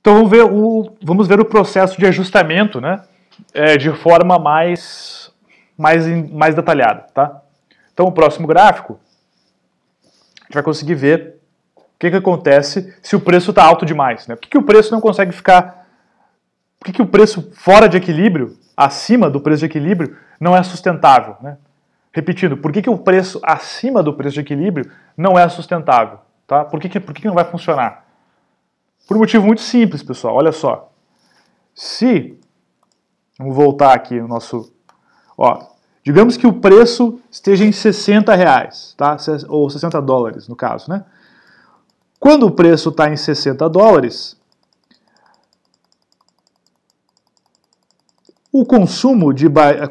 Então vamos ver o processo de ajustamento, né, de forma mais detalhada. Tá? Então o próximo gráfico, a gente vai conseguir ver o que acontece se o preço está alto demais. Né? Por que o preço não consegue ficar... Por que o preço fora de equilíbrio, acima do preço de equilíbrio, não é sustentável? Né? Repetindo, por que o preço acima do preço de equilíbrio não é sustentável? Tá? Por que não vai funcionar? Por um motivo muito simples, pessoal. Olha só. Vamos voltar aqui no nosso... digamos que o preço esteja em 60 reais, tá? Ou 60 dólares, no caso. Né? Quando o preço está em 60 dólares... o consumo, a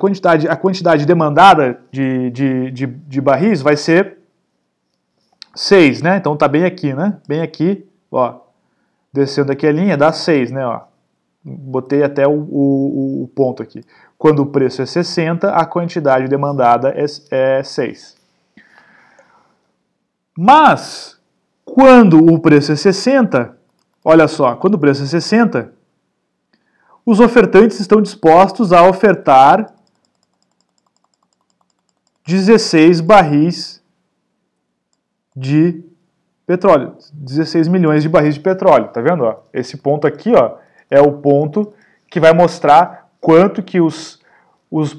quantidade demandada de barris vai ser 6, né? Então tá bem aqui, né? Bem aqui, ó. Descendo aqui a linha, dá 6, né? Ó. Botei até o ponto aqui. Quando o preço é 60, a quantidade demandada é 6. Mas, quando o preço é 60, olha só, quando o preço é 60... os ofertantes estão dispostos a ofertar 16 barris de petróleo. 16 milhões de barris de petróleo. Tá vendo? Esse ponto aqui é o ponto que vai mostrar quanto que os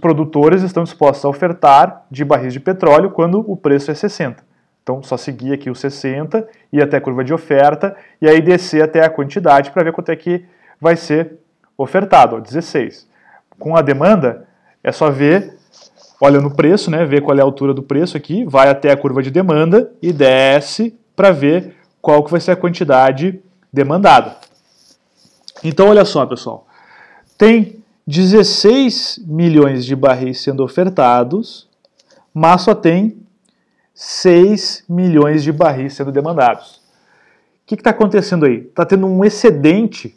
produtores estão dispostos a ofertar de barris de petróleo quando o preço é 60. Então, só seguir aqui o 60, ir até a curva de oferta e aí descer até a quantidade para ver quanto é que vai ser ofertado, 16. Com a demanda, é só ver, olha no preço, né, ver qual é a altura do preço aqui, vai até a curva de demanda e desce para ver qual que vai ser a quantidade demandada. Então, olha só, pessoal, tem 16 milhões de barris sendo ofertados, mas só tem 6 milhões de barris sendo demandados. O que está acontecendo aí? Está tendo um excedente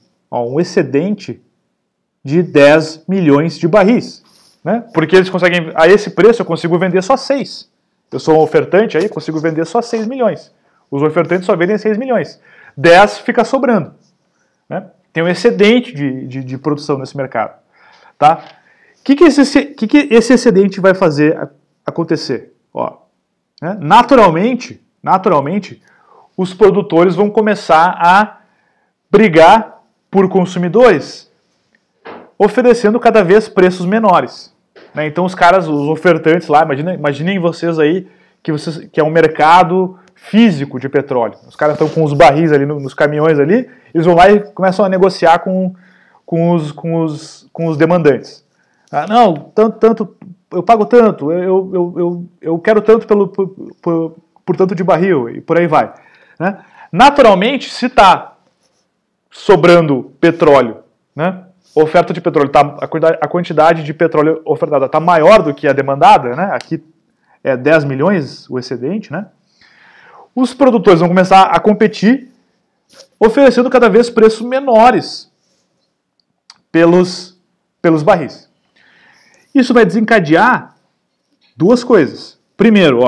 de 10 milhões de barris. Né? Porque eles conseguem, a esse preço eu consigo vender só 6. Eu sou um ofertante aí, consigo vender só 6 milhões. Os ofertantes só vendem 6 milhões. 10 fica sobrando. Né? Tem um excedente de produção nesse mercado. Tá? O que esse excedente vai fazer acontecer? Né? Naturalmente, os produtores vão começar a brigar por consumidores, oferecendo cada vez preços menores. Né? Então os ofertantes lá, imaginem vocês aí que é um mercado físico de petróleo. Os caras estão com os barris ali nos caminhões ali, eles vão lá e começam a negociar com os demandantes. Não, tanto, eu pago tanto, eu quero tanto por tanto de barril, e por aí vai. Né? Naturalmente, se está sobrando petróleo, né? Oferta de petróleo, a quantidade de petróleo ofertada está maior do que a demandada, né? Aqui é 10 milhões o excedente, né? Os produtores vão começar a competir, oferecendo cada vez preços menores pelos barris. Isso vai desencadear duas coisas. Primeiro,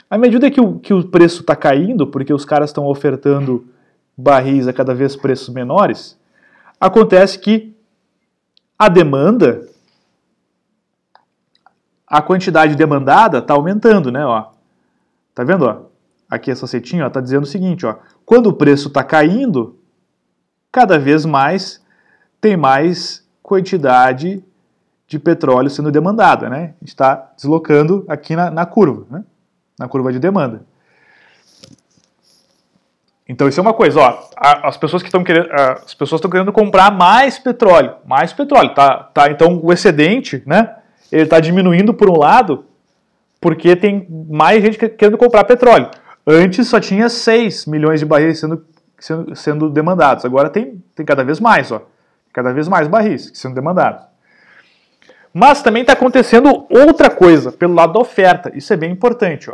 à medida que o preço está caindo, porque os caras estão ofertando barris a cada vez preços menores, acontece que a demanda, a quantidade demandada está aumentando, né? Tá vendo? Aqui essa setinha está dizendo o seguinte, quando o preço está caindo, cada vez mais tem mais quantidade de petróleo sendo demandada, né? A gente está deslocando aqui na curva, né? Na curva de demanda. Então isso é uma coisa, as pessoas estão querendo comprar mais petróleo, tá? Então o excedente, né? Ele está diminuindo por um lado, porque tem mais gente querendo comprar petróleo. Antes só tinha 6 milhões de barris sendo demandados, agora tem cada vez mais, cada vez mais barris sendo demandados. Mas também está acontecendo outra coisa pelo lado da oferta, isso é bem importante,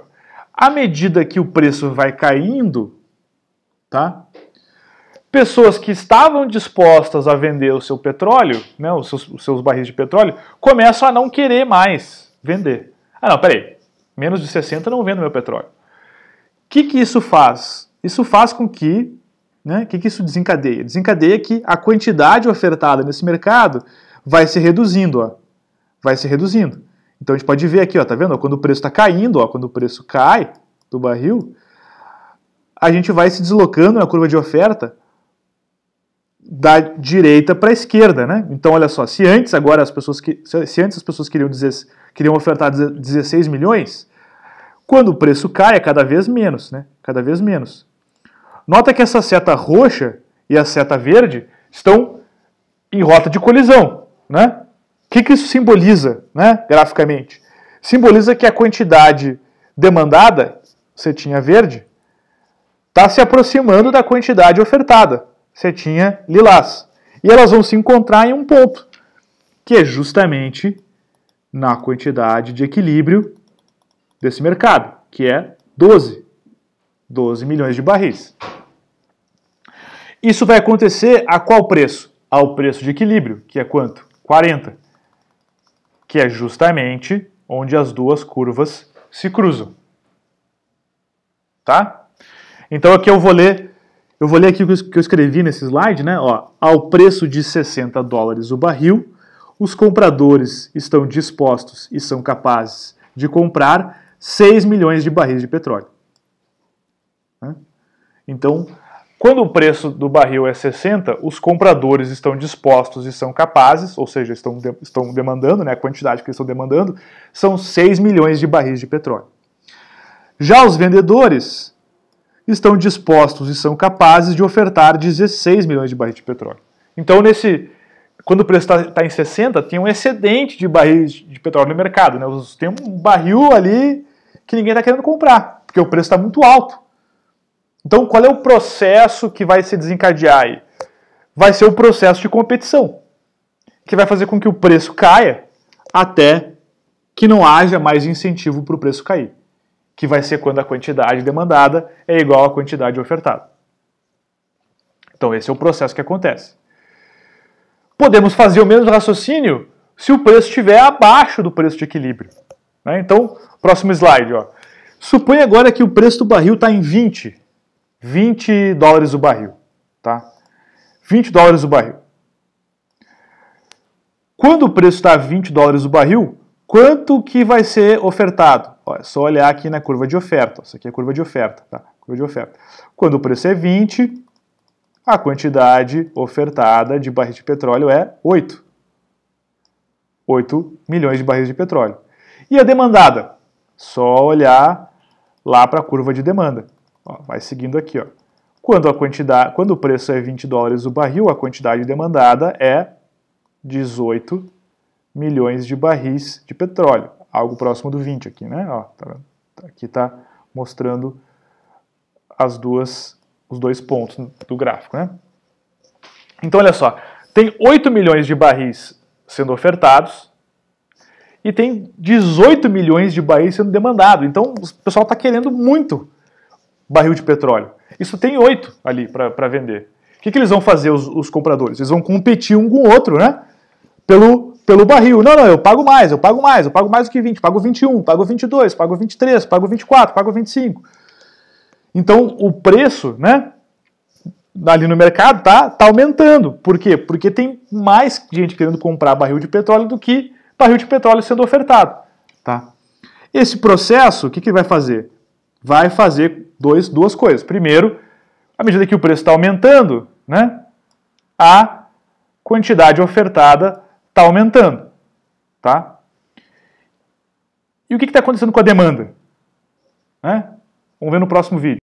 À medida que o preço vai caindo, tá? Pessoas que estavam dispostas a vender o seu petróleo, né, os seus barris de petróleo, começam a não querer mais vender. Não, peraí, menos de 60 eu não vendo meu petróleo. O que isso faz? Isso faz com que, né? O que isso desencadeia? Desencadeia que a quantidade ofertada nesse mercado vai se reduzindo, ó. Vai se reduzindo. Então a gente pode ver aqui, ó, tá vendo? Quando o preço está caindo, ó, quando o preço cai do barril, a gente vai se deslocando na curva de oferta da direita para a esquerda, né? Então olha só, se antes as pessoas queriam ofertar 16 milhões, quando o preço cai é cada vez menos, né? Cada vez menos. Nota que essa seta roxa e a seta verde estão em rota de colisão, né? O que isso simboliza, né, graficamente? Simboliza que a quantidade demandada, setinha verde, está se aproximando da quantidade ofertada, setinha lilás. E elas vão se encontrar em um ponto, que é justamente na quantidade de equilíbrio desse mercado, que é 12 milhões de barris. Isso vai acontecer a qual preço? Ao preço de equilíbrio, que é quanto? 40. Que é justamente onde as duas curvas se cruzam. Tá? Então aqui eu vou ler aqui o que eu escrevi nesse slide, né? Ó, ao preço de 60 dólares o barril, os compradores estão dispostos e são capazes de comprar 6 milhões de barris de petróleo. Né? Então, quando o preço do barril é 60, os compradores estão dispostos e são capazes, ou seja, estão demandando, né, a quantidade que eles estão demandando, são 6 milhões de barris de petróleo. Já os vendedores estão dispostos e são capazes de ofertar 16 milhões de barris de petróleo. Então, quando o preço está em 60, tem um excedente de barris de petróleo no mercado. Né? Tem um barril ali que ninguém está querendo comprar, porque o preço está muito alto. Então, qual é o processo que vai se desencadear aí? Vai ser o processo de competição, que vai fazer com que o preço caia até que não haja mais incentivo para o preço cair, que vai ser quando a quantidade demandada é igual à quantidade ofertada. Então, esse é o processo que acontece. Podemos fazer o mesmo raciocínio se o preço estiver abaixo do preço de equilíbrio. Né? Então, próximo slide. Ó. Suponha agora que o preço do barril está em 20 dólares o barril, tá? 20 dólares o barril. Quando o preço está a 20 dólares o barril, quanto que vai ser ofertado? Ó, é só olhar aqui na curva de oferta. Isso aqui é a curva de oferta, tá? Curva de oferta. Quando o preço é 20, a quantidade ofertada de barris de petróleo é 8. 8 milhões de barris de petróleo. E a demandada? Só olhar lá para a curva de demanda. Ó, vai seguindo aqui. Ó. Quando o preço é 20 dólares o barril, a quantidade demandada é 18 milhões de barris de petróleo. Algo próximo do 20 aqui, né? Ó, aqui está mostrando os dois pontos do gráfico, né? Então, olha só. Tem 8 milhões de barris sendo ofertados e tem 18 milhões de barris sendo demandado. Então, o pessoal está querendo muito barril de petróleo. Isso tem 8 ali para vender. O que eles vão fazer, os compradores? Eles vão competir um com o outro, né? Pelo barril. Não, eu pago mais do que 20, pago 21, pago 22, pago 23, pago 24, pago 25. Então, o preço, né, ali no mercado tá aumentando. Por quê? Porque tem mais gente querendo comprar barril de petróleo do que barril de petróleo sendo ofertado. Tá? Esse processo, o que ele vai fazer? Vai fazer duas coisas. Primeiro, à medida que o preço está aumentando, né, a quantidade ofertada está aumentando. Tá? E o que está acontecendo com a demanda? Né? Vamos ver no próximo vídeo.